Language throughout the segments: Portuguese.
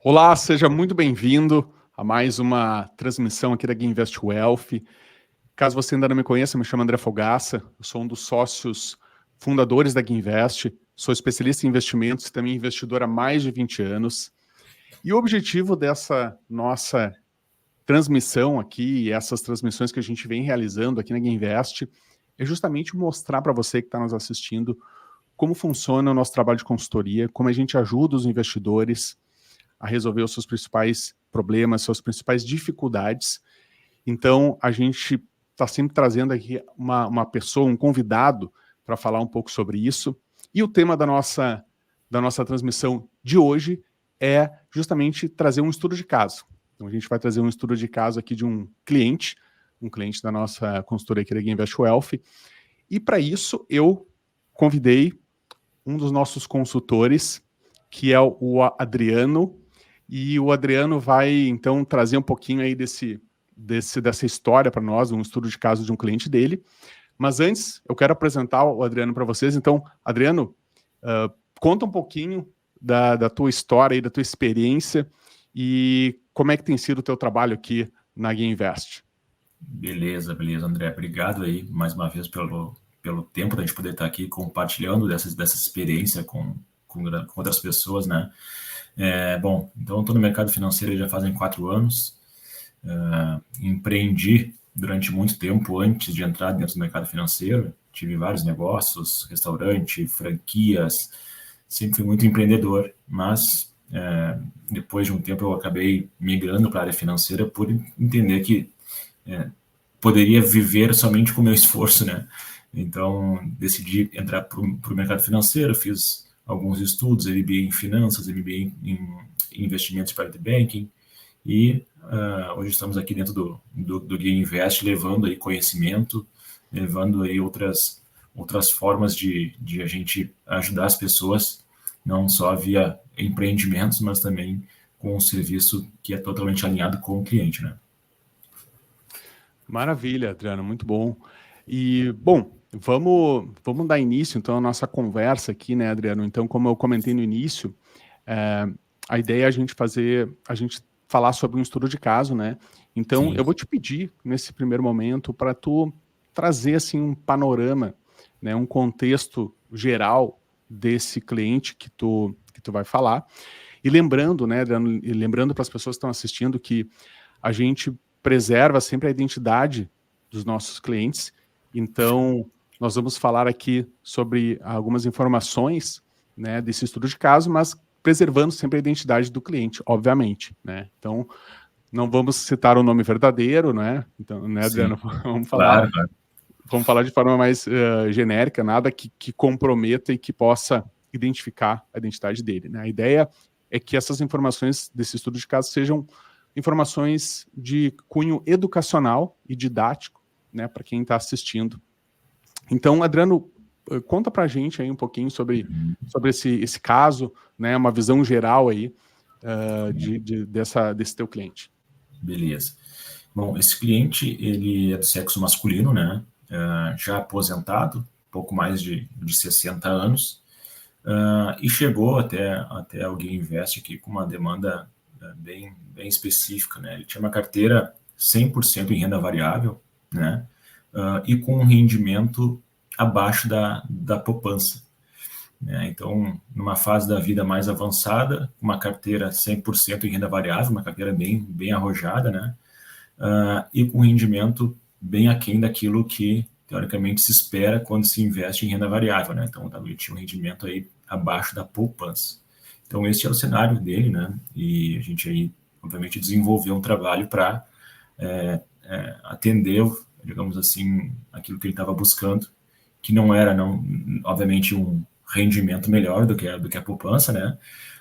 Olá, seja muito bem-vindo a mais uma transmissão aqui da GainVest Wealth. Caso você ainda não me conheça, me chamo André Fogaça, eu sou um dos sócios fundadores da GainVest, sou especialista em investimentos e também investidor há mais de 20 anos. E o objetivo dessa nossa transmissão aqui, e essas transmissões que a gente vem realizando aqui na GainVest, é justamente mostrar para você que está nos assistindo como funciona o nosso trabalho de consultoria, como a gente ajuda os investidores a resolver os seus principais problemas, suas principais dificuldades. Então, a gente está sempre trazendo aqui uma pessoa, um convidado, para falar um pouco sobre isso. E o tema da nossa transmissão de hoje é justamente trazer um estudo de caso. Então, a gente vai trazer um estudo de caso aqui de um cliente da nossa consultoria aqui da GainVest Wealth. E para isso, eu convidei um dos nossos consultores, que é o Adriano, e o Adriano vai, então, trazer um pouquinho aí dessa história para nós, um estudo de caso de um cliente dele. Mas antes, eu quero apresentar o Adriano para vocês. Então, Adriano, conta um pouquinho da tua história e da tua experiência e como é que tem sido o teu trabalho aqui na GainVest. Beleza, André. Obrigado aí, mais uma vez, pelo tempo da gente poder estar aqui compartilhando dessa experiência com outras pessoas, né? Bom, então eu estou no mercado financeiro já fazem 4 anos. Empreendi durante muito tempo antes de entrar dentro do mercado financeiro. Tive vários negócios, restaurante, franquias. Sempre fui muito empreendedor, mas depois de um tempo eu acabei migrando para a área financeira por entender que poderia viver somente com o meu esforço, né? Então, decidi entrar para o mercado financeiro, fiz alguns estudos, MBA em finanças, MBA em investimentos private banking, e hoje estamos aqui dentro do GainVest, levando aí conhecimento, levando aí outras formas de a gente ajudar as pessoas, não só via empreendimentos, mas também com um serviço que é totalmente alinhado com o cliente, né? Maravilha, Adriano, muito bom. E, bom, vamos dar início, então, à nossa conversa aqui, né, Adriano? Então, como eu comentei no início, a ideia é a gente falar sobre um estudo de caso, né? Então, Sim. eu vou te pedir, nesse primeiro momento, para tu trazer, assim, um panorama, né, um contexto geral desse cliente que tu vai falar. E lembrando, né, Adriano, lembrando para as pessoas que estão assistindo que a gente preserva sempre a identidade dos nossos clientes. Então, nós vamos falar aqui sobre algumas informações, né, desse estudo de caso, mas preservando sempre a identidade do cliente, obviamente, né? Então, não vamos citar o nome verdadeiro, né? Então, né, Adriano, Sim, vamos claro. falar de forma mais genérica, nada que comprometa e que possa identificar a identidade dele, né? A ideia é que essas informações desse estudo de caso sejam informações de cunho educacional e didático, né, para quem está assistindo. Então, Adriano, conta para a gente aí um pouquinho sobre esse caso, né, uma visão geral aí desse teu cliente. Beleza. Bom, esse cliente, ele é do sexo masculino, né, já aposentado, pouco mais de 60 anos, e chegou até o GainVest aqui com uma demanda bem específica, né? Ele tinha uma carteira 100% em renda variável, né? E com um rendimento abaixo da poupança, né? Então, numa fase da vida mais avançada, uma carteira 100% em renda variável, uma carteira bem arrojada, né? E com rendimento bem aquém daquilo que, teoricamente, se espera quando se investe em renda variável, né? Então, ele tinha um rendimento aí abaixo da poupança. Então, esse é o cenário dele, né? E a gente aí, obviamente, desenvolveu um trabalho para atender, digamos assim, aquilo que ele estava buscando, que não era, obviamente, um rendimento melhor do que a poupança, né?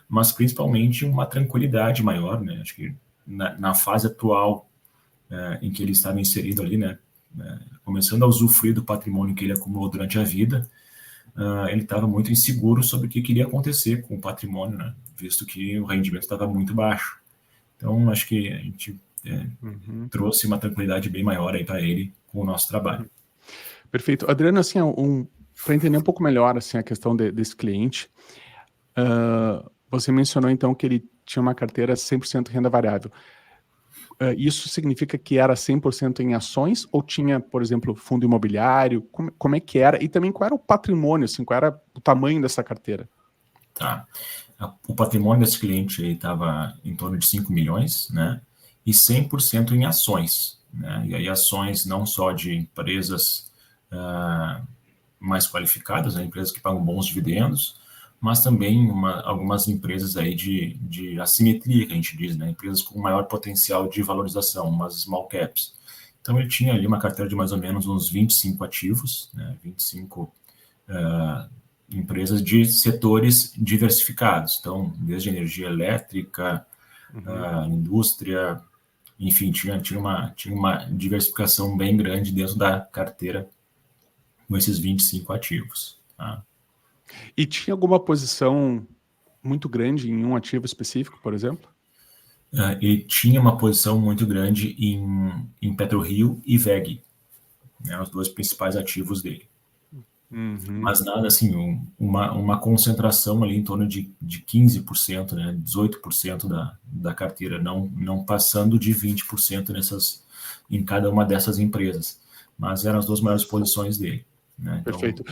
Mas, principalmente, uma tranquilidade maior, né? Acho que na fase atual em que ele estava inserido ali, né? Começando a usufruir do patrimônio que ele acumulou durante a vida, ele estava muito inseguro sobre o que iria acontecer com o patrimônio, né? Visto que o rendimento estava muito baixo. Então, acho que a gente trouxe uma tranquilidade bem maior aí para ele com o nosso trabalho. Perfeito. Adriano, assim, para entender um pouco melhor assim, a questão desse cliente, Você mencionou, então, que ele tinha uma carteira 100% renda variável. Isso significa que era 100% em ações ou tinha, por exemplo, fundo imobiliário? Como é que era? E também qual era o patrimônio, assim, qual era o tamanho dessa carteira? Tá. O patrimônio desse cliente estava em torno de 5 milhões, né? E 100% em ações, né? E aí ações não só de empresas mais qualificadas, né? Empresas que pagam bons dividendos, mas também algumas empresas aí de assimetria, que a gente diz, né? Empresas com maior potencial de valorização, umas small caps. Então ele tinha ali uma carteira de mais ou menos uns 25 ativos, né? 25 empresas de setores diversificados, então desde energia elétrica, indústria, enfim, tinha uma diversificação bem grande dentro da carteira com esses 25 ativos. Tá? E tinha alguma posição muito grande em um ativo específico, por exemplo? Ele tinha uma posição muito grande em PetroRio e VEG, né, os dois principais ativos dele. Mas nada assim, uma concentração ali em torno de 15%, né, 18% da carteira, não passando de 20% em cada uma dessas empresas. Mas eram as duas maiores posições dele. Né, então, perfeito.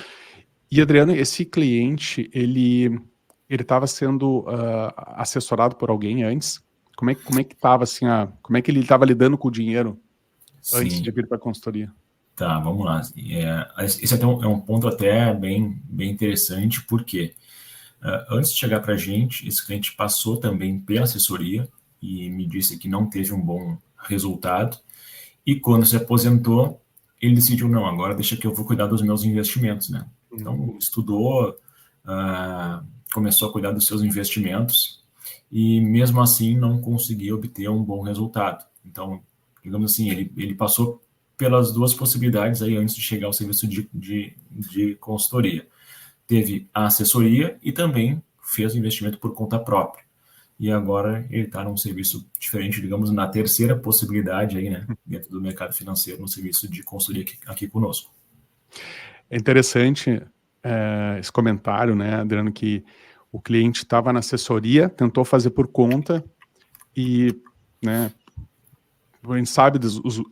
E, Adriano, esse cliente, ele estava sendo assessorado por alguém antes? Como é que estava, assim, como é que ele estava lidando com o dinheiro antes de sim. vir para a consultoria? Tá, vamos lá. Esse até é um ponto até bem interessante, porque antes de chegar para a gente, esse cliente passou também pela assessoria e me disse que não teve um bom resultado. E quando se aposentou, ele decidiu, não, agora deixa que eu vou cuidar dos meus investimentos, né? Então, estudou, começou a cuidar dos seus investimentos e, mesmo assim, não conseguia obter um bom resultado. Então, digamos assim, ele passou pelas duas possibilidades aí antes de chegar ao serviço de consultoria. Teve a assessoria e também fez o investimento por conta própria. E agora ele está num serviço diferente, digamos, na terceira possibilidade aí, né, dentro do mercado financeiro, no serviço de consultoria aqui conosco. É interessante esse comentário, né, Adriano, que o cliente estava na assessoria, tentou fazer por conta e, né, a gente sabe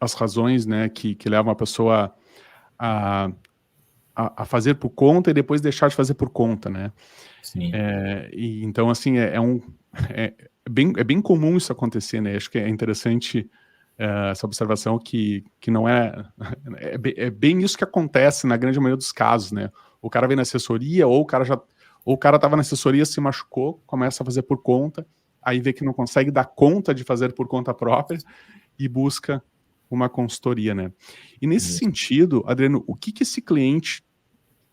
as razões, né, que levam a pessoa a fazer por conta e depois deixar de fazer por conta, né? Sim. E então, assim, é bem comum isso acontecer, né? Acho que é interessante essa observação que não é bem isso que acontece na grande maioria dos casos, né? O cara vem na assessoria ou o cara estava na assessoria, se machucou, começa a fazer por conta, aí vê que não consegue dar conta de fazer por conta própria e busca uma consultoria, né? E nesse sentido, Adriano, o que esse cliente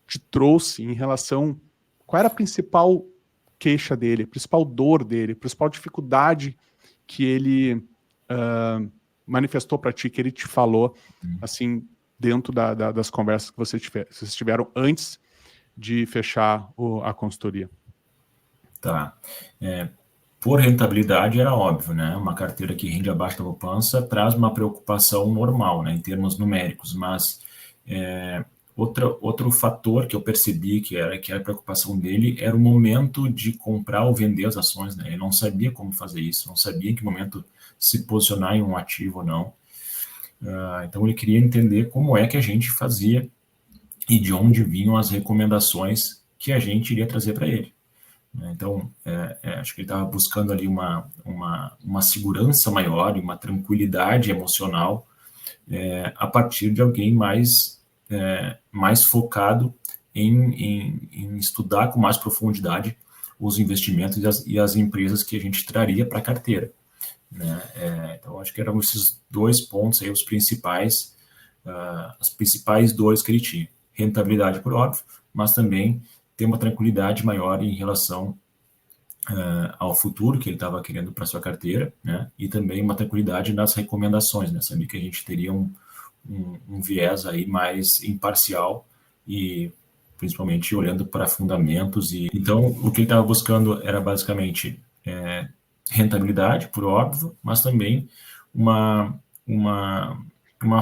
te trouxe em relação... Qual era a principal queixa dele, a principal dor dele, a principal dificuldade que ele manifestou para ti, que ele te falou, assim, dentro das conversas que vocês tiveram antes de fechar a consultoria? Tá. Por rentabilidade era óbvio, né? Uma carteira que rende abaixo da poupança traz uma preocupação normal, né, em termos numéricos, mas outro fator que eu percebi que era a preocupação dele era o momento de comprar ou vender as ações, né? Ele não sabia como fazer isso, não sabia em que momento se posicionar em um ativo ou não. Então ele queria entender como é que a gente fazia e de onde vinham as recomendações que a gente iria trazer para ele. Então, acho que ele estava buscando ali uma segurança maior e uma tranquilidade emocional a partir de alguém mais focado em estudar com mais profundidade os investimentos e as empresas que a gente traria para a carteira. Né? Então, acho que eram esses dois pontos aí, os principais, as principais dores que ele tinha. Rentabilidade, por óbvio, mas também ter uma tranquilidade maior em relação ao futuro que ele estava querendo para sua carteira, né? E também uma tranquilidade nas recomendações, né? Sabia que a gente teria um viés aí mais imparcial e principalmente olhando para fundamentos. Então, o que ele estava buscando era basicamente rentabilidade, por óbvio, mas também uma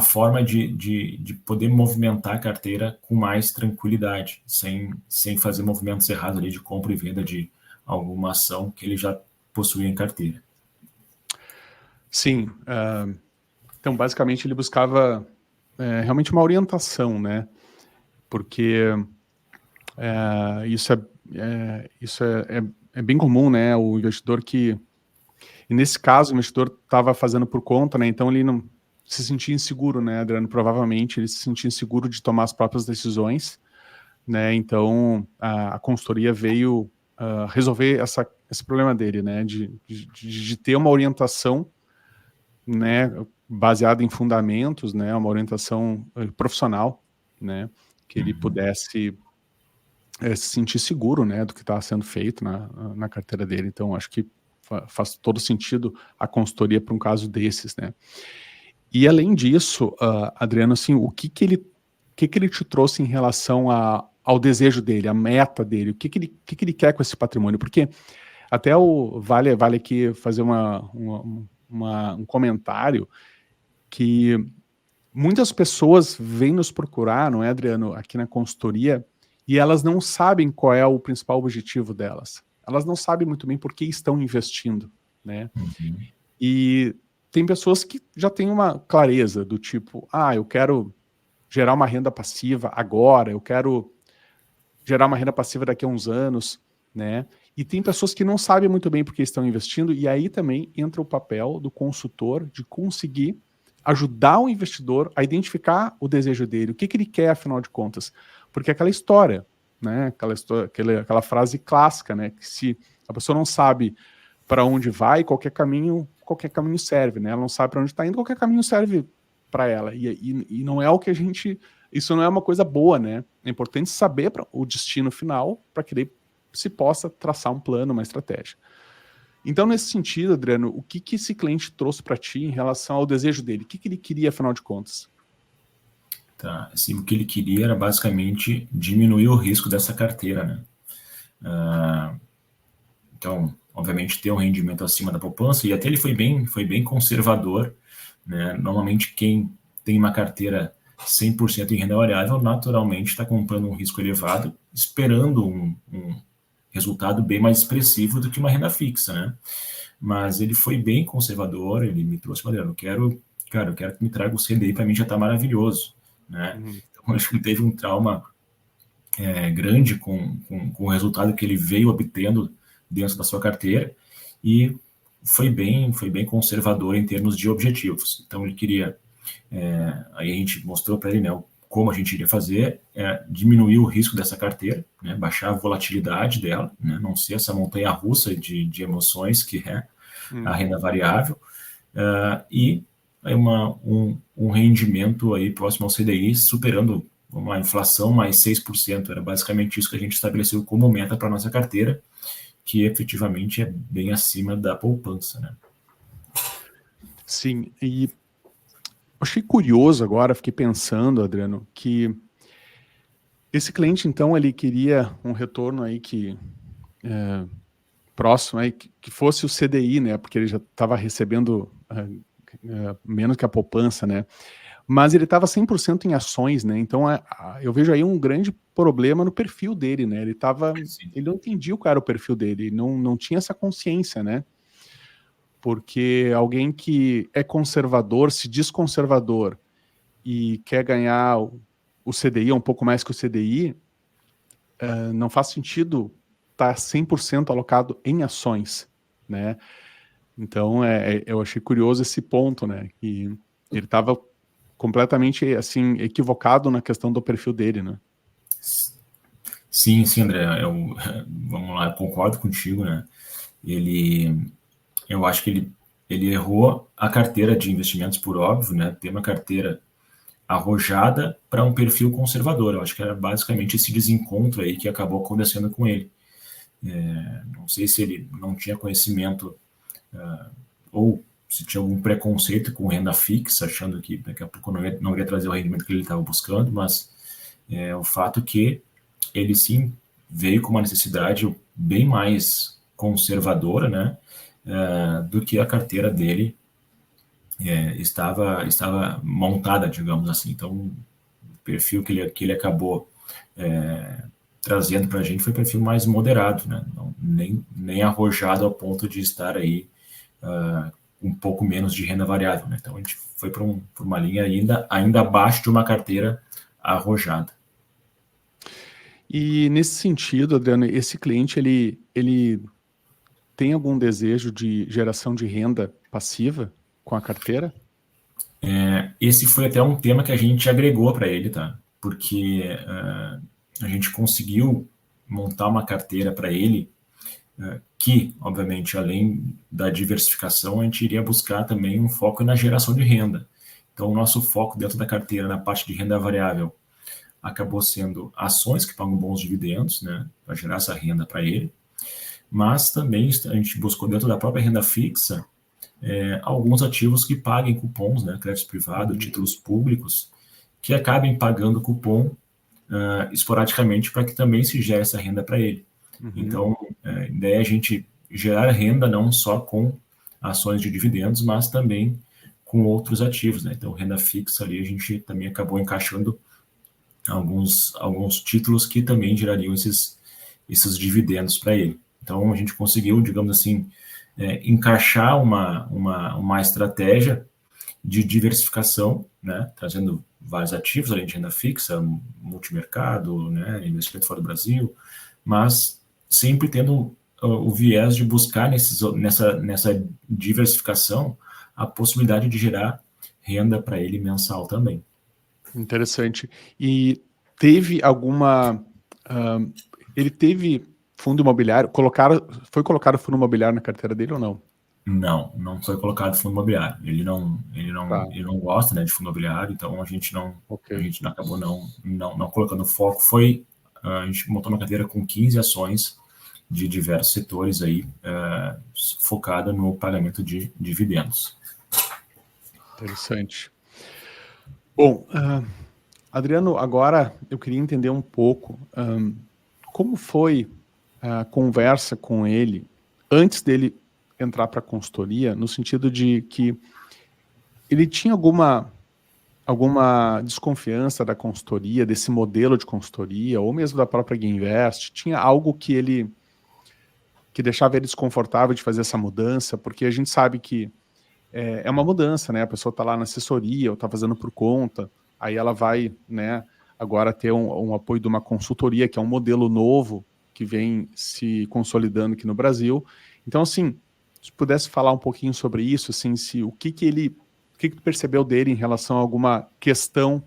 forma de poder movimentar a carteira com mais tranquilidade, sem fazer movimentos errados ali de compra e venda de alguma ação que ele já possuía em carteira. Sim, então basicamente ele buscava realmente uma orientação, né? Porque isso é bem comum, né? O investidor que, e nesse caso, o investidor estava fazendo por conta, né? Então ele não se sentia inseguro, né, Adriano? Provavelmente ele se sentia inseguro de tomar as próprias decisões, né? Então a consultoria veio resolver esse problema dele, né? De ter uma orientação, né? Baseada em fundamentos, né? Uma orientação profissional, né? Que ele pudesse se sentir seguro, né, do que está sendo feito na carteira dele. Então, acho que faz todo sentido a consultoria para um caso desses, né. E, além disso, Adriano, assim, o que ele te trouxe em relação ao desejo dele, a meta dele, o que ele quer com esse patrimônio? Porque até vale aqui fazer um comentário que muitas pessoas vêm nos procurar, não é, Adriano, aqui na consultoria, e elas não sabem qual é o principal objetivo delas. Elas não sabem muito bem por que estão investindo, né? E tem pessoas que já têm uma clareza do tipo, eu quero gerar uma renda passiva agora, eu quero gerar uma renda passiva daqui a uns anos, né? E tem pessoas que não sabem muito bem por que estão investindo, e aí também entra o papel do consultor de conseguir ajudar o investidor a identificar o desejo dele, o que ele quer, afinal de contas. Porque aquela história, né, aquela frase clássica, né, que se a pessoa não sabe para onde vai, qualquer caminho serve, né? Ela não sabe para onde está indo, qualquer caminho serve para ela. E não é o que isso não é uma coisa boa, né? É importante saber o destino final para que daí se possa traçar um plano, uma estratégia. Então, nesse sentido, Adriano, o que esse cliente trouxe para ti em relação ao desejo dele? O que ele queria, afinal de contas? Tá, assim, o que ele queria era basicamente diminuir o risco dessa carteira, né? Então, obviamente, ter um rendimento acima da poupança, e até ele foi bem conservador, né? Normalmente, quem tem uma carteira 100% em renda variável, naturalmente está comprando um risco elevado, esperando um resultado bem mais expressivo do que uma renda fixa, né? Mas ele foi bem conservador, ele me trouxe, eu quero que me traga o CDI, para mim já está maravilhoso, né? Então, acho que ele teve um trauma grande com o resultado que ele veio obtendo dentro da sua carteira, e foi bem conservador em termos de objetivos. Então, ele queria, aí a gente mostrou para ele, né, como a gente iria fazer, diminuir o risco dessa carteira, né, baixar a volatilidade dela, né, não ser essa montanha-russa de emoções que é a renda variável, e aí um rendimento aí próximo ao CDI, superando uma inflação mais 6%. Era basicamente isso que a gente estabeleceu como meta para a nossa carteira, que efetivamente é bem acima da poupança, né? Sim, e achei curioso agora, fiquei pensando, Adriano, que esse cliente, então, ele queria um retorno aí próximo, aí, que fosse o CDI, né, porque ele já estava recebendo menos que a poupança, né, mas ele estava 100% em ações, né, então eu vejo aí um grande problema no perfil dele, né, ele não entendia qual era o perfil dele, não tinha essa consciência, né, porque alguém que é conservador, se diz conservador e quer ganhar o CDI, um pouco mais que o CDI, não faz sentido estar 100% alocado em ações, né? Então, eu achei curioso esse ponto, né? Que ele estava completamente, assim, equivocado na questão do perfil dele, né? Sim, André, vamos lá, eu concordo contigo, né? Eu acho que ele errou a carteira de investimentos, por óbvio, né? Ter uma carteira arrojada para um perfil conservador. Eu acho que era basicamente esse desencontro aí que acabou acontecendo com ele. Não sei se ele não tinha conhecimento ou se tinha algum preconceito com renda fixa, achando que daqui a pouco não ia trazer o rendimento que ele estava buscando, mas o fato que ele sim veio com uma necessidade bem mais conservadora, né, do que a carteira dele estava montada, digamos assim. Então, o perfil que ele acabou trazendo para a gente foi perfil mais moderado, né? Não, nem arrojado ao ponto de estar aí um pouco menos de renda variável, né? Então a gente foi para uma linha ainda abaixo de uma carteira arrojada. E nesse sentido, Adriano, esse cliente, ele tem algum desejo de geração de renda passiva com a carteira? Esse foi até um tema que a gente agregou para ele, tá? Porque a gente conseguiu montar uma carteira para ele que, obviamente, além da diversificação, a gente iria buscar também um foco na geração de renda. Então, o nosso foco dentro da carteira, na parte de renda variável, acabou sendo ações que pagam bons dividendos, né, para gerar essa renda para ele, mas também a gente buscou dentro da própria renda fixa alguns ativos que paguem cupons, né, crédito privado, títulos públicos, que acabem pagando cupom esporadicamente para que também se gere essa renda para ele. Então, a ideia é a gente gerar renda não só com ações de dividendos, mas também com outros ativos, né? Então, renda fixa ali, a gente também acabou encaixando alguns títulos que também gerariam esses dividendos para ele. Então, a gente conseguiu, digamos assim, encaixar uma estratégia de diversificação, né? Trazendo vários ativos, além de renda fixa, multimercado, né? Investimento fora do Brasil, mas sempre tendo o viés de buscar nessa diversificação a possibilidade de gerar renda para ele mensal também. Interessante. E teve alguma... ele teve fundo imobiliário? Foi colocado fundo imobiliário na carteira dele ou não? Não foi colocado fundo imobiliário. Ele não gosta, né, de fundo imobiliário, então a gente acabou não colocando foco. A gente montou uma carteira com 15 ações de diversos setores aí, focada no pagamento de dividendos. Interessante. Bom, Adriano, agora eu queria entender um pouco como foi a conversa com ele antes dele entrar para a consultoria, no sentido de que ele tinha alguma desconfiança da consultoria, desse modelo de consultoria, ou mesmo da própria Guinvest, tinha algo que deixava ele desconfortável de fazer essa mudança, porque a gente sabe que é uma mudança, né? A pessoa está lá na assessoria ou está fazendo por conta, aí ela vai, né, agora ter um apoio de uma consultoria, que é um modelo novo que vem se consolidando aqui no Brasil. Então, assim, se pudesse falar um pouquinho sobre isso, assim, o que tu percebeu dele em relação a alguma questão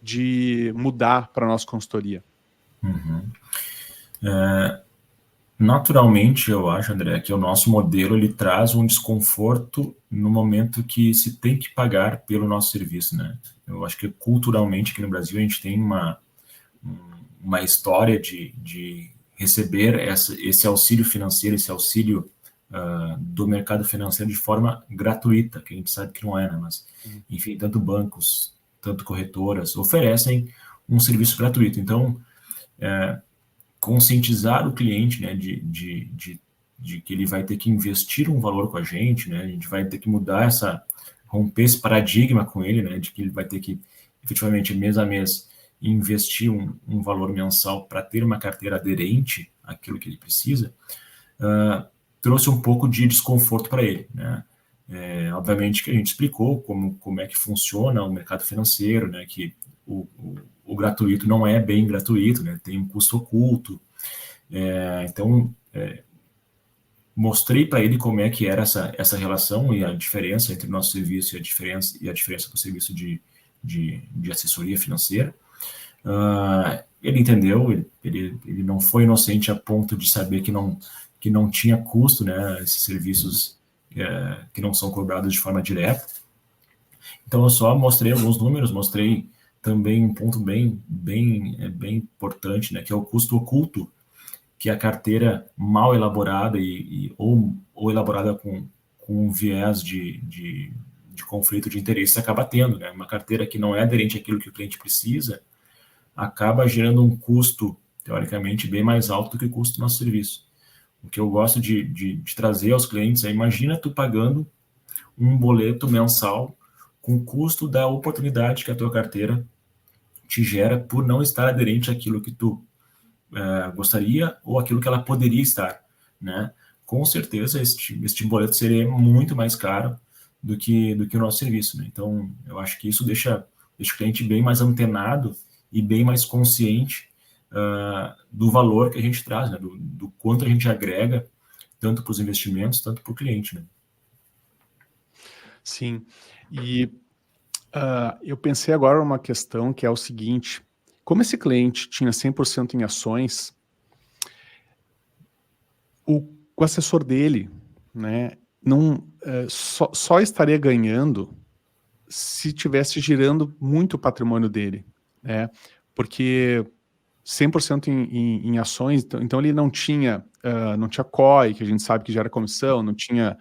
de mudar para a nossa consultoria? Naturalmente, eu acho, André, que o nosso modelo ele traz um desconforto no momento que se tem que pagar pelo nosso serviço, né? Eu acho que culturalmente aqui no Brasil a gente tem uma história de receber esse auxílio financeiro, esse auxílio do mercado financeiro de forma gratuita, que a gente sabe que não é, né? Mas, enfim, tanto bancos, tanto corretoras oferecem um serviço gratuito. Então, conscientizar o cliente, né, de que ele vai ter que investir um valor com a gente, né, a gente vai ter que romper esse paradigma com ele, né, de que ele vai ter que, efetivamente, mês a mês, investir um valor mensal para ter uma carteira aderente àquilo que ele precisa, trouxe um pouco de desconforto para ele, né. Obviamente que a gente explicou como é que funciona o mercado financeiro, né, que o gratuito não é bem gratuito, né? Tem um custo oculto. Então, mostrei para ele como é que era essa relação e a diferença entre o nosso serviço e a diferença do serviço de assessoria financeira. Ele entendeu, ele não foi inocente a ponto de saber que não tinha custo, né? Esses serviços que não são cobrados de forma direta. Então, eu só mostrei alguns números, mostrei também um ponto bem importante, né, que é o custo oculto que a carteira mal elaborada ou elaborada com um viés de conflito de interesse acaba tendo, né? Uma carteira que não é aderente àquilo que o cliente precisa acaba gerando um custo, teoricamente, bem mais alto do que o custo do nosso serviço. O que eu gosto de trazer aos clientes é, imagina tu pagando um boleto mensal com o custo da oportunidade que a tua carteira te gera por não estar aderente àquilo que tu gostaria ou aquilo que ela poderia estar, né? Com certeza este boleto seria muito mais caro do que o nosso serviço, né? Então, eu acho que isso deixa o cliente bem mais antenado e bem mais consciente do valor que a gente traz, né? Do quanto a gente agrega, tanto para os investimentos, tanto para o cliente, né? Sim, e eu pensei agora numa questão que é o seguinte: como esse cliente tinha 100% em ações, o assessor dele, né, não, só estaria ganhando se tivesse girando muito o patrimônio dele, né? Porque 100% em ações, então ele não tinha COI, que a gente sabe que gera comissão, não tinha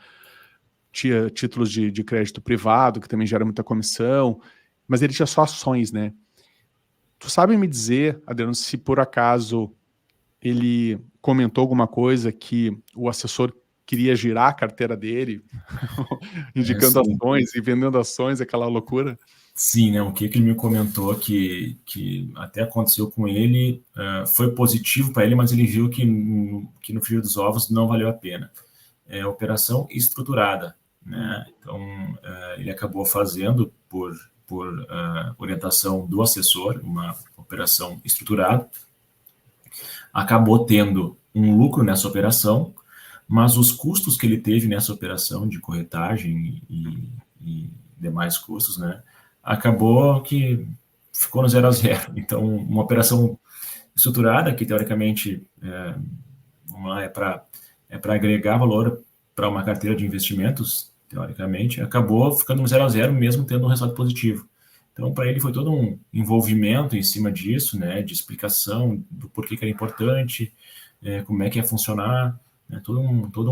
títulos de crédito privado, que também gera muita comissão, mas ele tinha só ações, né? Tu sabe me dizer, Adriano, se por acaso ele comentou alguma coisa que o assessor queria girar a carteira dele, indicando Sim. ações e vendendo ações, aquela loucura? Sim, né? O que ele me comentou que até aconteceu com ele foi positivo para ele, mas ele viu que no frigir dos ovos não valeu a pena. É operação estruturada, né? Então, ele acabou fazendo por orientação do assessor, uma operação estruturada, acabou tendo um lucro nessa operação, mas os custos que ele teve nessa operação de corretagem e demais custos, né, acabou que ficou no 0 a 0. Então, uma operação estruturada, que teoricamente vamos lá, é para agregar valor para uma carteira de investimentos, teoricamente, acabou ficando no 0 a 0, mesmo tendo um resultado positivo. Então, para ele foi todo um envolvimento em cima disso, né, de explicação do porquê que era importante, como é que ia funcionar, né, todo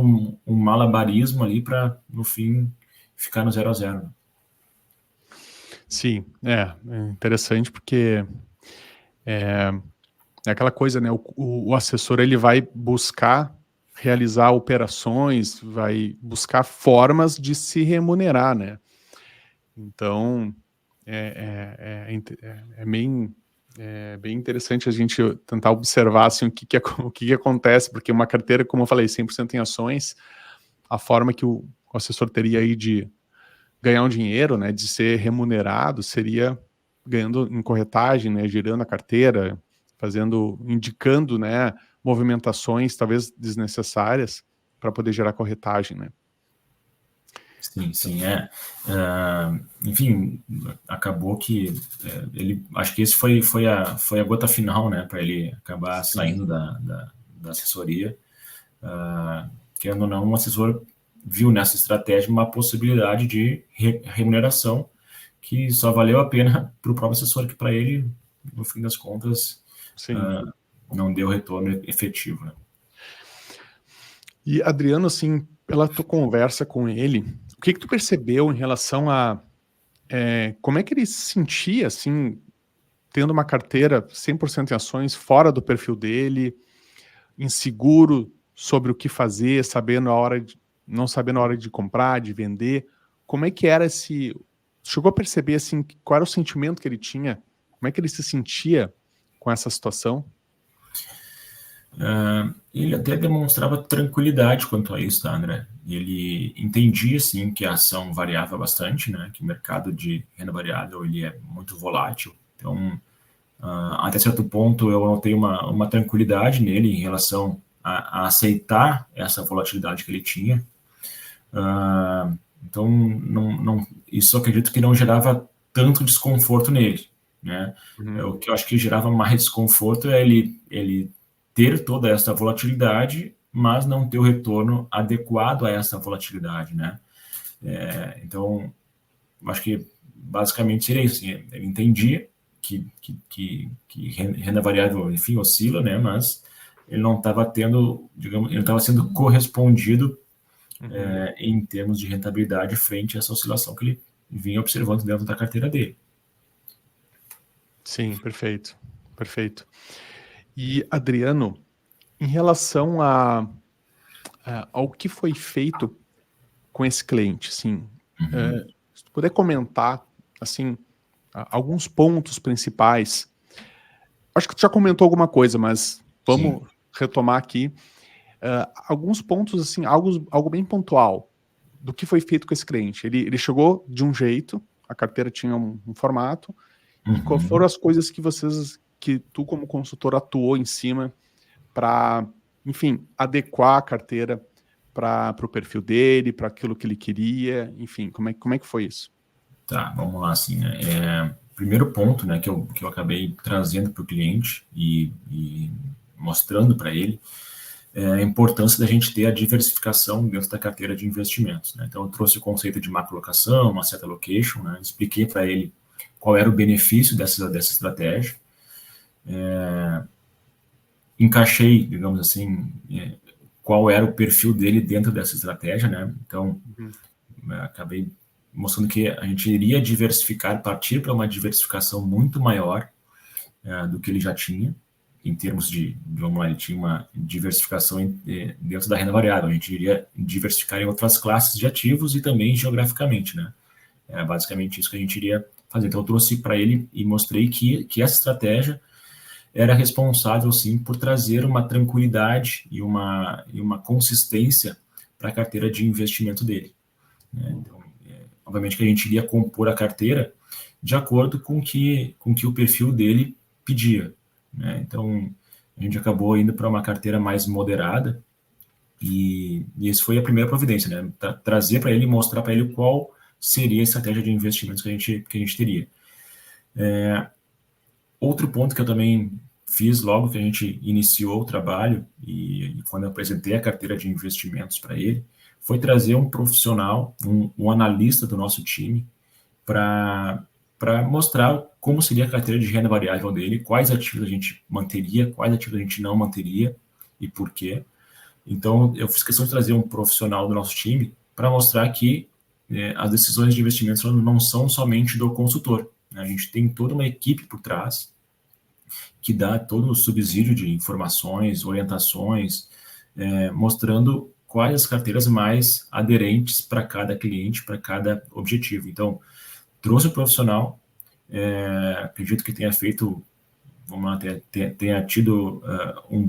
um malabarismo ali para, no fim, ficar no 0 a 0. Sim, é interessante porque é aquela coisa, né, o assessor ele vai buscar realizar operações, vai buscar formas de se remunerar, né? Então, bem interessante a gente tentar observar assim, o que acontece, porque uma carteira, como eu falei, 100% em ações, a forma que o assessor teria aí de ganhar um dinheiro, né, de ser remunerado, seria ganhando em corretagem, né, girando a carteira, indicando, né, movimentações talvez desnecessárias para poder gerar corretagem, né? Sim, sim, enfim, acabou que ele, acho que esse foi a gota final, né, para ele acabar saindo da assessoria. Querendo ou não, um assessor viu nessa estratégia uma possibilidade de remuneração que só valeu a pena para o próprio assessor, que para ele, no fim das contas, não deu retorno efetivo, né? E, Adriano, assim, pela tua conversa com ele, o que tu percebeu em relação a como é que ele se sentia, assim, tendo uma carteira 100% em ações, fora do perfil dele, inseguro sobre o que fazer, não sabendo a hora de comprar, de vender? Como é que era chegou a perceber, assim, qual era o sentimento que ele tinha? Como é que ele se sentia com essa situação? Ele até demonstrava tranquilidade quanto a isso, tá, André? Ele entendia, sim, que a ação variava bastante, né? Que o mercado de renda variável ele é muito volátil. Então, até certo ponto, eu notei uma tranquilidade nele em relação a aceitar essa volatilidade que ele tinha. Então, isso eu acredito que não gerava tanto desconforto nele, né? O que eu acho que gerava mais desconforto é ele ter toda essa volatilidade, mas não ter o retorno adequado a essa volatilidade, né? Então, acho que basicamente seria isso. Assim, ele entendia que renda variável, enfim, oscila, né? Mas ele não estava tendo, digamos, ele não estava sendo correspondido em termos de rentabilidade frente a essa oscilação que ele vinha observando dentro da carteira dele. Sim, perfeito, perfeito. E, Adriano, em relação ao que foi feito com esse cliente, assim, se tu puder comentar, assim, alguns pontos principais. Acho que tu já comentou alguma coisa, mas vamos retomar aqui alguns pontos, assim, algo bem pontual do que foi feito com esse cliente. Ele chegou de um jeito, a carteira tinha um formato, e quais foram as coisas que tu como consultor atuou em cima para, enfim, adequar a carteira para o perfil dele, para aquilo que ele queria, enfim, como é que foi isso? Tá, vamos lá, assim, né? Primeiro ponto, né, que eu acabei trazendo para o cliente e mostrando para ele a importância da gente ter a diversificação dentro da carteira de investimentos, né? Então, eu trouxe o conceito de macro-locação, uma asset allocation, né? Expliquei para ele qual era o benefício dessa estratégia, encaixei, digamos assim, qual era o perfil dele dentro dessa estratégia, né? Então, acabei mostrando que a gente iria diversificar, partir para uma diversificação muito maior do que ele já tinha, em termos vamos lá, ele tinha uma diversificação dentro da renda variável, a gente iria diversificar em outras classes de ativos e também geograficamente, né? É basicamente isso que a gente iria fazer. Então, eu trouxe para ele e mostrei que essa estratégia era responsável, sim, por trazer uma tranquilidade e uma consistência para a carteira de investimento dele, né? Então, obviamente que a gente iria compor a carteira de acordo com que o perfil dele pedia, né? Então, a gente acabou indo para uma carteira mais moderada e essa foi a primeira providência, né? Trazer para ele e mostrar para ele qual seria a estratégia de investimentos que a gente teria. Outro ponto que eu também fiz logo que a gente iniciou o trabalho e quando eu apresentei a carteira de investimentos para ele, foi trazer um profissional, um analista do nosso time, para mostrar como seria a carteira de renda variável dele, quais ativos a gente manteria, quais ativos a gente não manteria e por quê. Então, eu fiz questão de trazer um profissional do nosso time para mostrar que as decisões de investimentos não são somente do consultor, né? A gente tem toda uma equipe por trás que dá todo o subsídio de informações, orientações, mostrando quais as carteiras mais aderentes para cada cliente, para cada objetivo. Então, trouxe o profissional, acredito que tenha feito, vamos lá, tenha tido um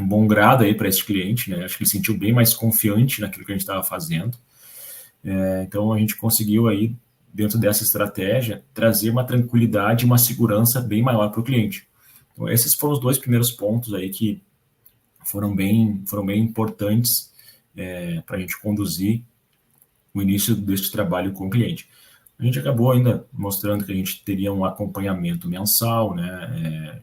bom grado aí para esse cliente, né? Acho que ele se sentiu bem mais confiante naquilo que a gente estava fazendo. Então, a gente conseguiu aí, dentro dessa estratégia, trazer uma tranquilidade e uma segurança bem maior para o cliente. Então, esses foram os dois primeiros pontos aí que foram bem importantes para a gente conduzir o início deste trabalho com o cliente. A gente acabou ainda mostrando que a gente teria um acompanhamento mensal, né?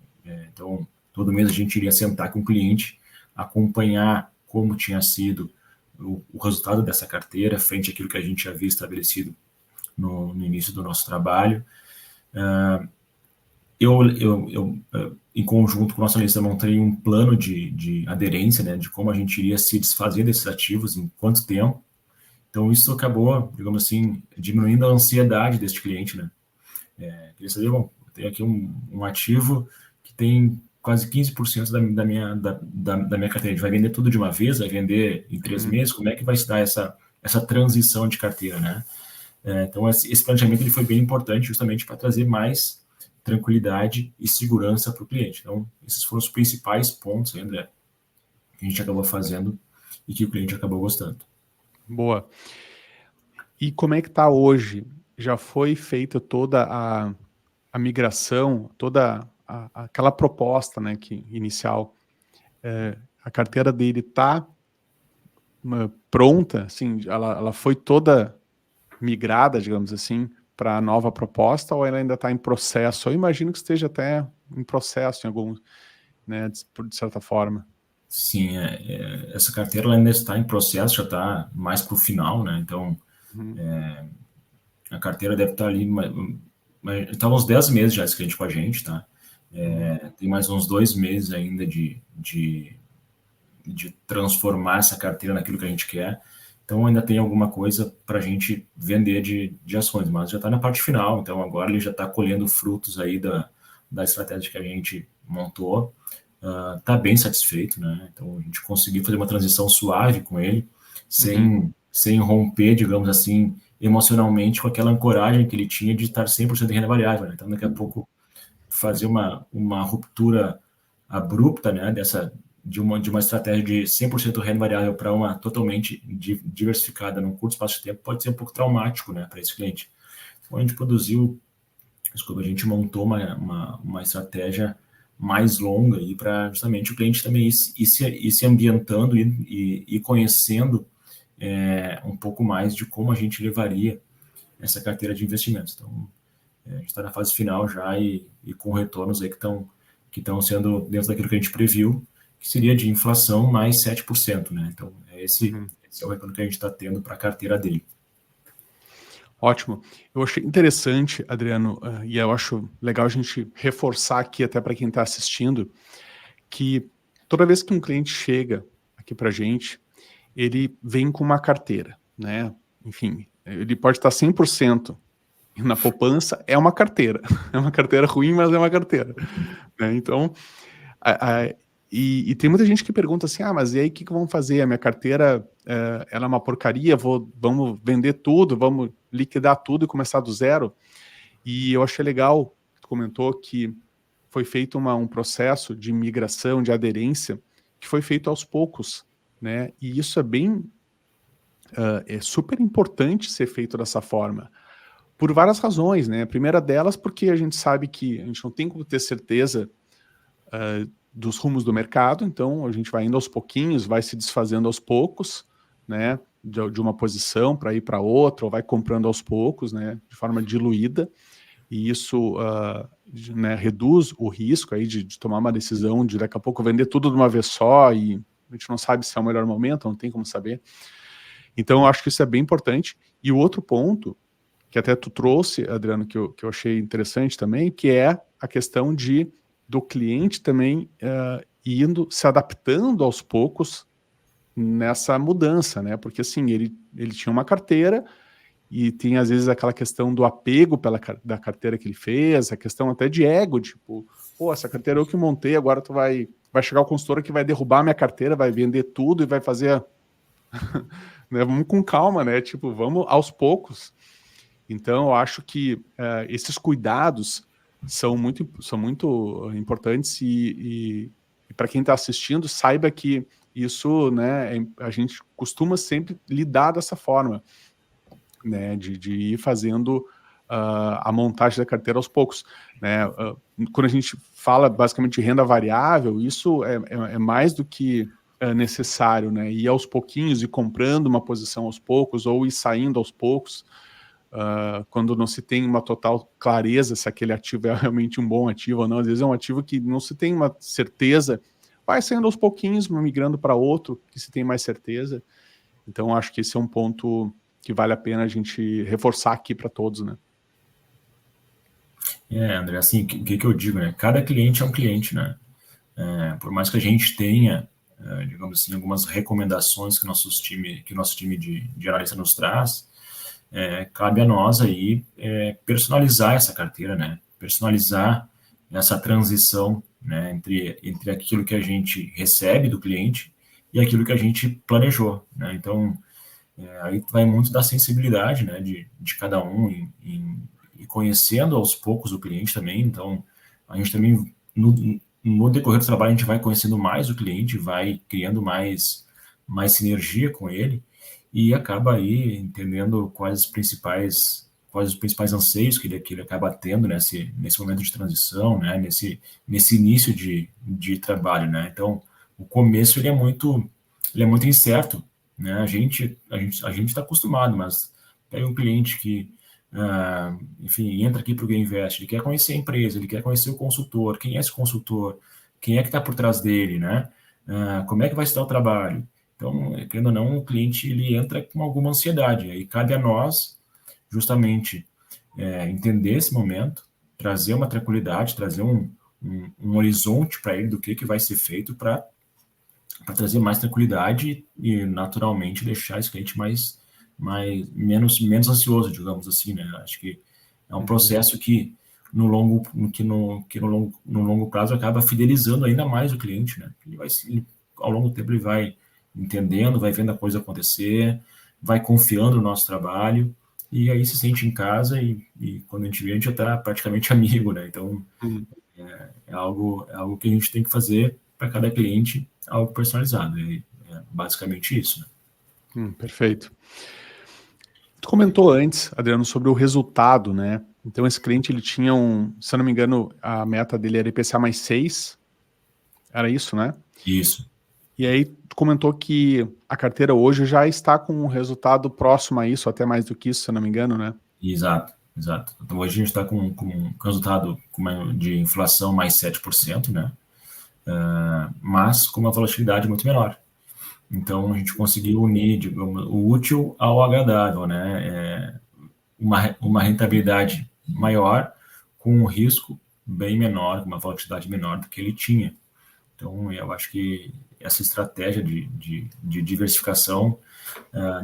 Então, todo mês a gente iria sentar com o cliente, acompanhar como tinha sido o resultado dessa carteira frente àquilo que a gente havia estabelecido no início do nosso trabalho. Eu, em conjunto com o nosso analista, montei um plano de aderência, né, de como a gente iria se desfazer desses ativos, em quanto tempo. Então, isso acabou, digamos assim, diminuindo a ansiedade deste cliente, né? Queria saber, bom, tem aqui um ativo que tem quase 15% da minha carteira. A gente vai vender tudo de uma vez, vai vender em 3 meses, como é que vai se dar essa transição de carteira, né? Então, esse planejamento ele foi bem importante justamente para trazer mais tranquilidade e segurança para o cliente. Então, esses foram os principais pontos, André, que a gente acabou fazendo e que o cliente acabou gostando. Boa. E como é que está hoje? Já foi feita toda a migração, toda aquela proposta, né, inicial, a carteira dele está pronta, assim, ela foi toda migrada, digamos assim, para a nova proposta, ou ela ainda está em processo? Eu imagino que esteja até em processo, em algum, né, de certa forma. Sim, essa carteira ela ainda está em processo, já está mais para o final, né? Então, a carteira deve estar ali, está uns 10 meses já esse cliente com a gente, tá? Tem mais uns 2 meses ainda de transformar essa carteira naquilo que a gente quer. Então, ainda tem alguma coisa para a gente vender de ações, mas já está na parte final. Então, agora ele já está colhendo frutos aí da estratégia que a gente montou. Está bem satisfeito, né? Então, a gente conseguiu fazer uma transição suave com ele, sem romper, digamos assim, emocionalmente com aquela ancoragem que ele tinha de estar 100% em renda variável, né? Então, daqui a pouco, fazer uma ruptura abrupta, né, de uma estratégia de 100% renda variável para uma totalmente diversificada num curto espaço de tempo pode ser um pouco traumático, né, para esse cliente. Então, a gente montou uma estratégia mais longa aí para justamente o cliente também ir se ambientando e conhecendo um pouco mais de como a gente levaria essa carteira de investimentos. Então, a gente está na fase final já e com retornos aí que estão sendo dentro daquilo que a gente previu, que seria de inflação mais 7%, né? Então, esse é o retorno que a gente está tendo para a carteira dele. Ótimo. Eu achei interessante, Adriano, e eu acho legal a gente reforçar aqui até para quem está assistindo, que toda vez que um cliente chega aqui para a gente, ele vem com uma carteira, né? Enfim, ele pode estar 100% na poupança, é uma carteira. É uma carteira ruim, mas é uma carteira. Né? Então, e tem muita gente que pergunta assim, mas e aí o que vamos fazer? A minha carteira, ela é uma porcaria, vamos vender tudo, vamos liquidar tudo e começar do zero? E eu achei legal, tu comentou que foi feito um processo de migração, de aderência, que foi feito aos poucos, né? E isso é super importante ser feito dessa forma, por várias razões, né? A primeira delas, porque a gente sabe que a gente não tem como ter certeza dos rumos do mercado, então a gente vai indo aos pouquinhos, vai se desfazendo aos poucos, né? De uma posição para ir para outra, ou vai comprando aos poucos, né? De forma diluída, e isso né, reduz o risco aí de tomar uma decisão de daqui a pouco vender tudo de uma vez só, e a gente não sabe se é o melhor momento, não tem como saber. Então eu acho que isso é bem importante. E o outro ponto, que até tu trouxe, Adriano, que eu achei interessante também, que é a questão do cliente também indo, se adaptando aos poucos nessa mudança, né? Porque assim, ele tinha uma carteira e tem às vezes aquela questão do apego da carteira que ele fez, a questão até de ego, tipo, pô, essa carteira eu que montei, agora tu vai chegar o consultor que vai derrubar a minha carteira, vai vender tudo e vai fazer... né? Vamos com calma, né? Tipo, vamos aos poucos. Então, eu acho que esses cuidados são muito importantes e para quem está assistindo, saiba que isso, né, a gente costuma sempre lidar dessa forma, né, de ir fazendo a montagem da carteira aos poucos. Né? Quando a gente fala basicamente de renda variável, isso é mais do que necessário, né? Ir aos pouquinhos, ir comprando uma posição aos poucos ou ir saindo aos poucos, quando não se tem uma total clareza se aquele ativo é realmente um bom ativo ou não. Às vezes é um ativo que não se tem uma certeza, vai saindo aos pouquinhos, migrando para outro que se tem mais certeza. Então, acho que esse é um ponto que vale a pena a gente reforçar aqui para todos, né? André, assim, o que eu digo, né? Cada cliente é um cliente, né? Por mais que a gente tenha, digamos assim, algumas recomendações que o nosso time de analista nos traz, cabe a nós aí personalizar essa carteira, né? Personalizar essa transição, né, entre aquilo que a gente recebe do cliente e aquilo que a gente planejou, né? Então, aí vai muito da sensibilidade, né, de cada um e conhecendo aos poucos o cliente também. Então, a gente também, no decorrer do trabalho, a gente vai conhecendo mais o cliente, vai criando mais sinergia com ele e acaba aí entendendo quais os principais anseios que ele acaba tendo nesse momento de transição, né, nesse início de trabalho, né? Então, o começo ele é muito incerto, né? A gente está acostumado, mas pega um cliente que enfim, entra aqui para o GameInvest, ele quer conhecer a empresa, ele quer conhecer o consultor, quem é esse consultor, quem é que está por trás dele, né? Como é que vai se dar o trabalho? Então, querendo ou não, o cliente ele entra com alguma ansiedade, aí cabe a nós, justamente, entender esse momento, trazer uma tranquilidade, trazer um horizonte para ele do que vai ser feito para trazer mais tranquilidade e, naturalmente, deixar esse cliente menos ansioso, digamos assim, né? Acho que é um processo que no longo prazo acaba fidelizando ainda mais o cliente, né? Ao longo do tempo ele vai entendendo, vai vendo a coisa acontecer, vai confiando no nosso trabalho e aí se sente em casa e quando a gente vê, a gente já está praticamente amigo, né? Então, É algo que a gente tem que fazer para cada cliente, algo personalizado. É basicamente isso, né? Perfeito. Tu comentou antes, Adriano, sobre o resultado, né? Então esse cliente, ele tinha se eu não me engano, a meta dele era IPCA mais 6, era isso, né? Isso, E aí tu comentou que a carteira hoje já está com um resultado próximo a isso, até mais do que isso, se eu não me engano, né? exato, exato. Então hoje a gente está com um resultado de inflação mais 7%, né? Mas com uma volatilidade muito menor. Então a gente conseguiu unir, digamos, o útil ao agradável, né? Uma rentabilidade maior com um risco bem menor, com uma volatilidade menor do que ele tinha. Então eu acho que essa estratégia de diversificação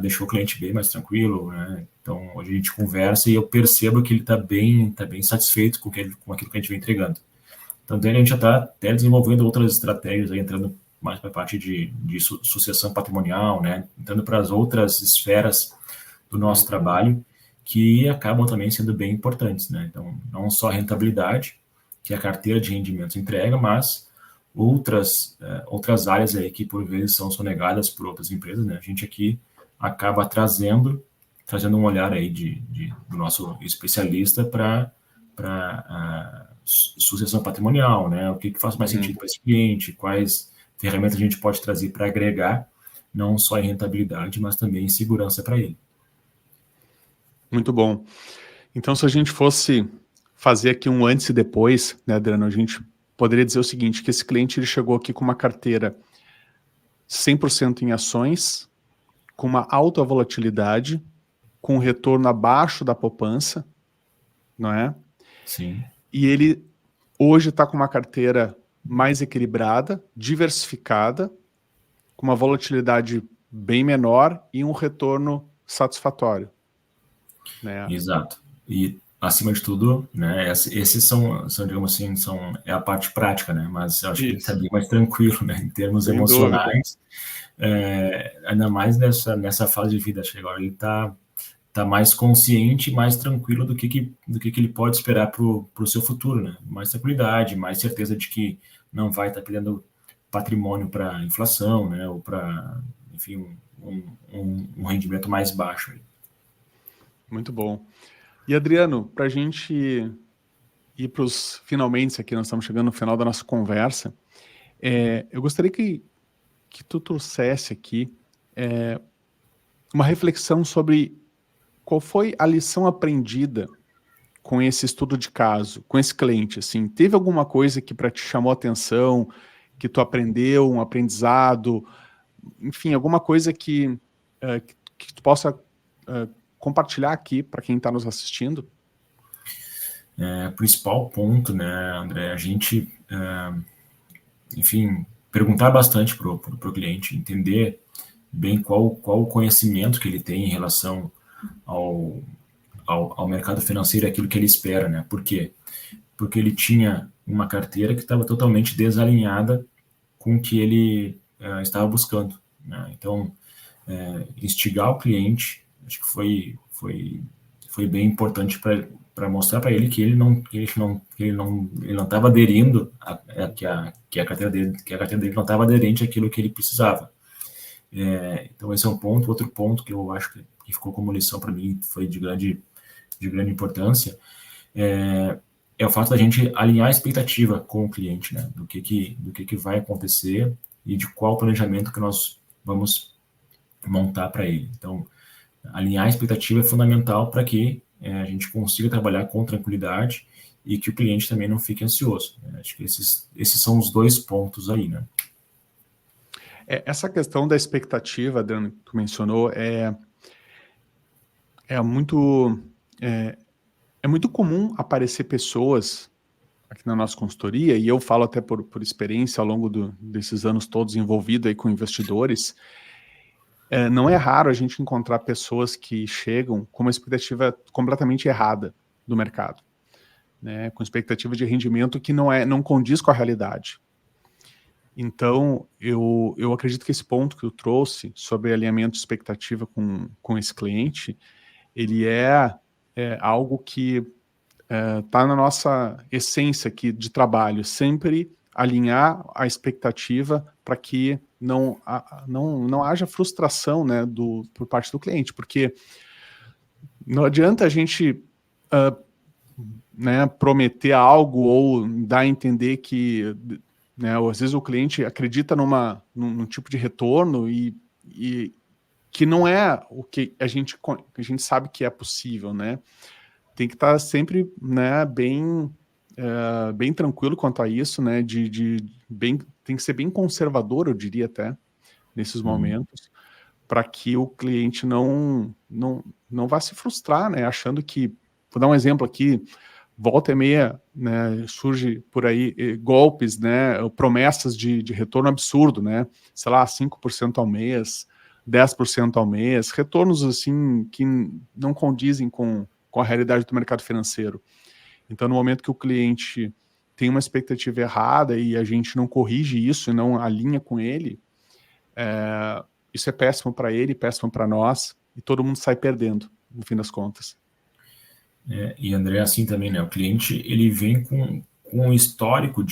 deixou o cliente bem mais tranquilo, né? Então hoje a gente conversa e eu percebo que ele está bem satisfeito com aquilo que a gente vem entregando. Então, a gente já está até desenvolvendo outras estratégias, aí, entrando mais para a parte de sucessão patrimonial, né? Entrando para as outras esferas do nosso trabalho, que acabam também sendo bem importantes, né? Então, não só a rentabilidade, que a carteira de rendimentos entrega, mas outras áreas aí que, por vezes, são sonegadas por outras empresas, né? A gente aqui acaba trazendo um olhar aí do nosso especialista para sucessão patrimonial, né? O que faz mais sentido para esse cliente, quais ferramentas a gente pode trazer para agregar, não só em rentabilidade, mas também em segurança para ele. Muito bom. Então, se a gente fosse fazer aqui um antes e depois, né, Adriano, a gente poderia dizer o seguinte, que esse cliente ele chegou aqui com uma carteira 100% em ações, com uma alta volatilidade, com um retorno abaixo da poupança, não é? Sim. E ele hoje está com uma carteira mais equilibrada, diversificada, com uma volatilidade bem menor e um retorno satisfatório, né? Exato. E, acima de tudo, né, esses são, digamos assim, é a parte prática, né? Mas eu acho que ele está Isso. bem mais tranquilo, né? Em termos Sem dúvida. emocionais, ainda mais nessa fase de vida. Acho que agora ele tá mais consciente e mais tranquilo do que ele pode esperar para o seu futuro, né? Mais tranquilidade, mais certeza de que não vai estar perdendo patrimônio para inflação, né? Ou para, enfim, um rendimento mais baixo. Muito bom. E Adriano, para a gente ir para os finalmente aqui, nós estamos chegando no final da nossa conversa, eu gostaria que tu trouxesse aqui uma reflexão sobre qual foi a lição aprendida com esse estudo de caso, com esse cliente, assim, teve alguma coisa que para te chamou a atenção, que tu aprendeu, um aprendizado, enfim, alguma coisa que tu possa compartilhar aqui para quem está nos assistindo? Principal ponto, né, André, a gente, enfim, perguntar bastante pro cliente, entender bem qual o conhecimento que ele tem em relação ao mercado financeiro, aquilo que ele espera, né? Por quê? Porque ele tinha uma carteira que estava totalmente desalinhada com o que ele estava buscando, né? Então, instigar o cliente, acho que foi bem importante para mostrar para ele que ele não estava aderindo que a carteira dele não estava aderente àquilo que ele precisava. Então esse é um ponto. Outro ponto que eu acho que ficou como lição para mim, foi de grande importância, é o fato da gente alinhar a expectativa com o cliente, né? Do que vai acontecer e de qual planejamento que nós vamos montar para ele. Então, alinhar a expectativa é fundamental para que a gente consiga trabalhar com tranquilidade e que o cliente também não fique ansioso, né? Acho que esses são os dois pontos aí, né? Essa questão da expectativa, Adriano, que tu mencionou, muito é muito comum aparecer pessoas aqui na nossa consultoria, e eu falo até por experiência ao longo desses anos todos envolvido aí com investidores, não é raro a gente encontrar pessoas que chegam com uma expectativa completamente errada do mercado, né, com expectativa de rendimento que não condiz com a realidade. Então, eu acredito que esse ponto que eu trouxe sobre alinhamento de expectativa com esse cliente, ele é algo que tá na nossa essência aqui de trabalho, sempre alinhar a expectativa para que não haja frustração, né, por parte do cliente, porque não adianta a gente né, prometer algo ou dar a entender que, né, ou às vezes o cliente acredita num tipo de retorno e que não é o que a gente sabe que é possível, né? Tem que estar sempre, né, bem tranquilo quanto a isso, né? Tem que ser bem conservador, eu diria até, nesses momentos, para que o cliente não vá se frustrar, né? Achando que, vou dar um exemplo aqui, volta e meia, né, surge por aí golpes, né, promessas de retorno absurdo, né, sei lá, 5% ao mês, 10% ao mês, retornos assim que não condizem com a realidade do mercado financeiro. Então, no momento que o cliente tem uma expectativa errada e a gente não corrige isso e não alinha com ele, isso é péssimo para ele, péssimo para nós, e todo mundo sai perdendo, no fim das contas. E André, assim também, né? O cliente ele vem com um histórico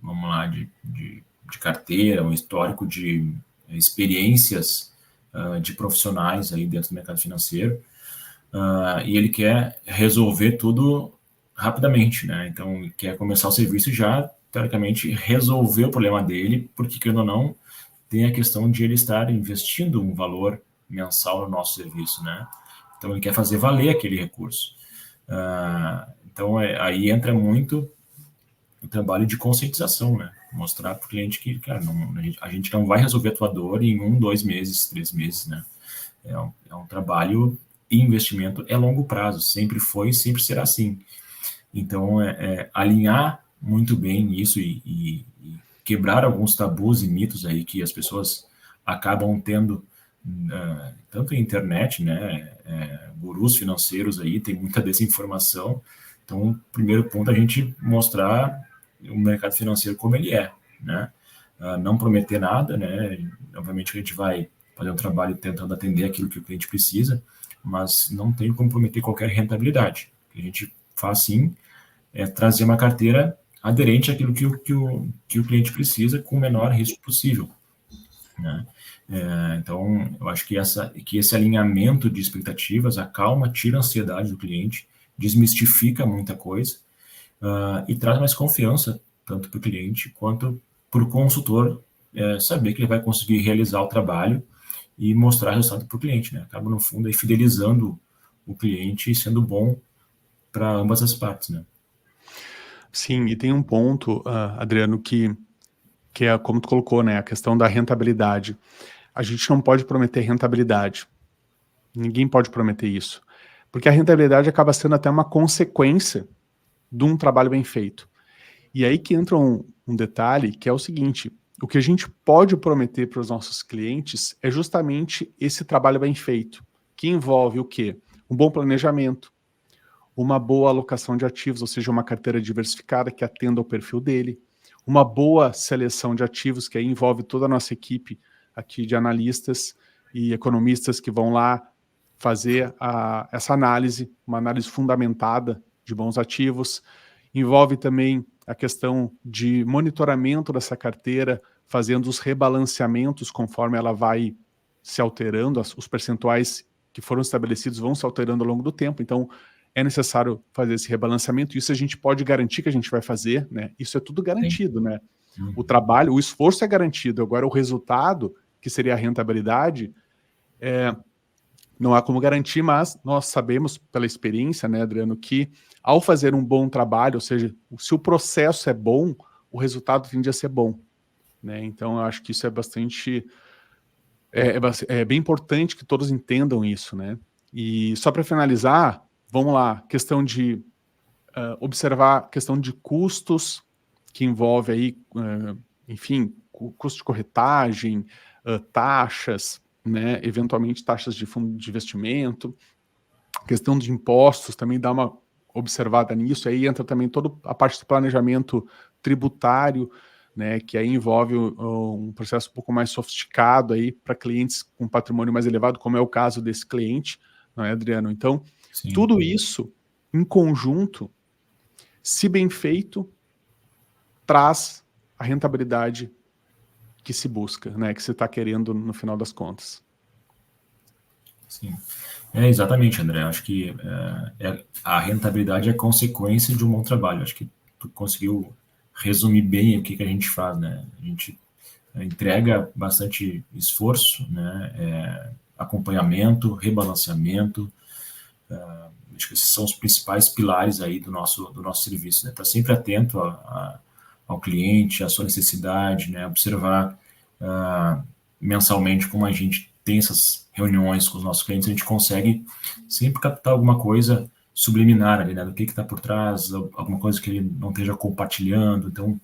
vamos lá, de carteira, um histórico de experiências de profissionais aí dentro do mercado financeiro, e ele quer resolver tudo rapidamente, né? Então, quer começar o serviço e já, teoricamente, resolver o problema dele, porque, querendo ou não, tem a questão de ele estar investindo um valor mensal no nosso serviço, né? Então, ele quer fazer valer aquele recurso. Então, aí entra muito o trabalho de conscientização, né? Mostrar para o cliente que, cara, a gente não vai resolver a tua dor em 1, 2 meses, 3 meses, né? É um trabalho e investimento é longo prazo, sempre foi e sempre será assim. Então, alinhar muito bem isso e quebrar alguns tabus e mitos aí que as pessoas acabam tendo, tanto em internet, né, gurus financeiros aí, tem muita desinformação. Então, o primeiro ponto é a gente mostrar o mercado financeiro como ele é, né? Não prometer nada, né? Obviamente que a gente vai fazer um trabalho tentando atender aquilo que o cliente precisa, mas não tem como prometer qualquer rentabilidade. O que a gente faz, sim, é trazer uma carteira aderente àquilo que o cliente precisa com o menor risco possível, né? Então, eu acho que esse alinhamento de expectativas acalma, tira a ansiedade do cliente, desmistifica muita coisa e traz mais confiança, tanto para o cliente quanto para o consultor, saber que ele vai conseguir realizar o trabalho e mostrar o resultado para o cliente, né? Acaba, no fundo, aí fidelizando o cliente e sendo bom para ambas as partes, né? Sim, e tem um ponto, Adriano, que é como tu colocou, né, a questão da rentabilidade. A gente não pode prometer rentabilidade. Ninguém pode prometer isso. Porque a rentabilidade acaba sendo até uma consequência de um trabalho bem feito. E aí que entra um detalhe, que é o seguinte: o que a gente pode prometer para os nossos clientes é justamente esse trabalho bem feito, que envolve o quê? Um bom planejamento, uma boa alocação de ativos, ou seja, uma carteira diversificada que atenda ao perfil dele, uma boa seleção de ativos, que aí envolve toda a nossa equipe aqui de analistas e economistas que vão lá fazer essa análise, uma análise fundamentada de bons ativos. Envolve também a questão de monitoramento dessa carteira, fazendo os rebalanceamentos conforme ela vai se alterando, os percentuais que foram estabelecidos vão se alterando ao longo do tempo, então é necessário fazer esse rebalanceamento, isso a gente pode garantir que a gente vai fazer, né? Isso é tudo garantido, né? O trabalho, o esforço é garantido, agora o resultado, que seria a rentabilidade, não há como garantir, mas nós sabemos pela experiência, né, Adriano, que ao fazer um bom trabalho, ou seja, se o processo é bom, o resultado tende a ser bom, né? Então eu acho que isso é bastante, é bem importante que todos entendam isso, né? E só para finalizar, vamos lá, questão de observar questão de custos que envolve aí, enfim, custo de corretagem, taxas, né, eventualmente taxas de fundo de investimento, questão de impostos, também dá uma observada nisso, aí entra também toda a parte do planejamento tributário, né, que aí envolve um processo um pouco mais sofisticado aí para clientes com patrimônio mais elevado, como é o caso desse cliente, não é, Adriano? Então, Sim. tudo isso em conjunto, se bem feito, traz a rentabilidade que se busca, né, que você está querendo no final das contas. Sim, exatamente, André. Acho que a rentabilidade é consequência de um bom trabalho. Acho que tu conseguiu resumir bem o que a gente faz, né? A gente entrega bastante esforço, né? Acompanhamento, rebalanceamento. Acho que esses são os principais pilares aí do nosso serviço, né? Estar sempre atento ao cliente, à sua necessidade, né? Observar mensalmente como a gente tem essas reuniões com os nossos clientes, a gente consegue sempre captar alguma coisa subliminar ali, né? Do que está por trás, alguma coisa que ele não esteja compartilhando. Então,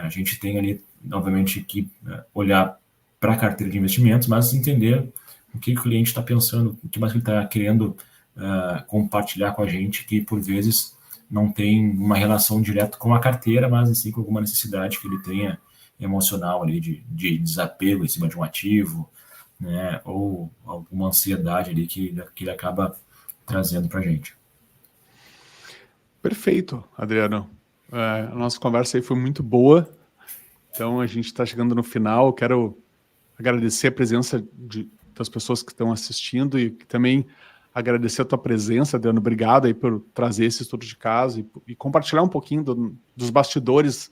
a gente tem ali, obviamente, que olhar para a carteira de investimentos, mas entender o que o cliente está pensando, o que mais ele está querendo compartilhar com a gente, que por vezes não tem uma relação direta com a carteira, mas assim com alguma necessidade que ele tenha emocional ali de desapego em cima de um ativo, né, ou alguma ansiedade ali que ele acaba trazendo para a gente. Perfeito, Adriano. A nossa conversa aí foi muito boa, então a gente está chegando no final. Eu quero agradecer a presença das pessoas que estão assistindo e também agradecer a tua presença, Adriano. Obrigado aí por trazer esse estudo de caso e compartilhar um pouquinho dos bastidores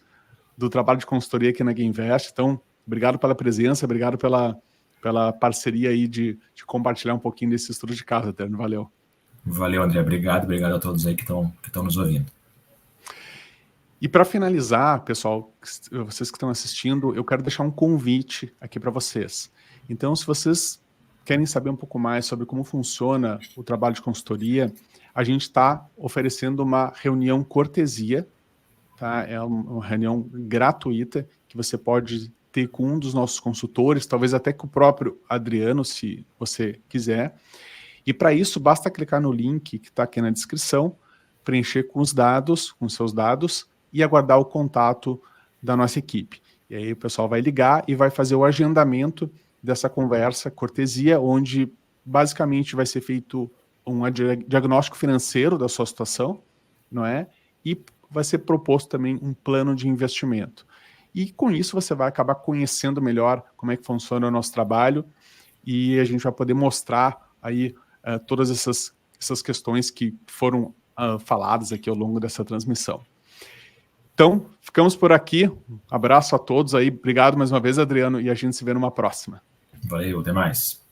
do trabalho de consultoria aqui na GameInvest. Então, obrigado pela presença, obrigado pela parceria aí de compartilhar um pouquinho desse estudo de caso, Adriano. Valeu. Valeu, André. Obrigado a todos aí que estão nos ouvindo. E para finalizar, pessoal, vocês que estão assistindo, eu quero deixar um convite aqui para vocês. Então, se vocês querem saber um pouco mais sobre como funciona o trabalho de consultoria, a gente está oferecendo uma reunião cortesia, tá? É uma reunião gratuita que você pode ter com um dos nossos consultores, talvez até com o próprio Adriano, se você quiser. E para isso, basta clicar no link que está aqui na descrição, preencher com seus dados, e aguardar o contato da nossa equipe. E aí o pessoal vai ligar e vai fazer o agendamento dessa conversa cortesia, onde basicamente vai ser feito um diagnóstico financeiro da sua situação, não é? E vai ser proposto também um plano de investimento. E com isso você vai acabar conhecendo melhor como é que funciona o nosso trabalho e a gente vai poder mostrar aí todas essas questões que foram faladas aqui ao longo dessa transmissão. Então, ficamos por aqui. Um abraço a todos aí. Obrigado mais uma vez, Adriano, e a gente se vê numa próxima. Valeu, até mais.